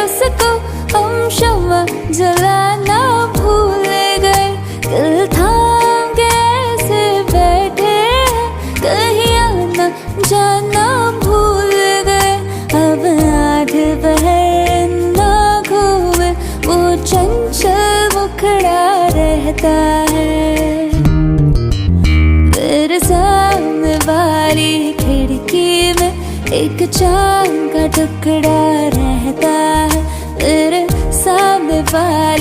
उसको हम शम्मा जलाना भूल गए। दिल थाम के ऐसे बैठे हैं, कहीं आना जाना भूल गए। अब आध पहर ना घूमे, वो चंचल मुखड़ा रहता है। मेरे सामने वाली खिड़की में एक चांद का टुकड़ा रहता है। मेरे सामने वाली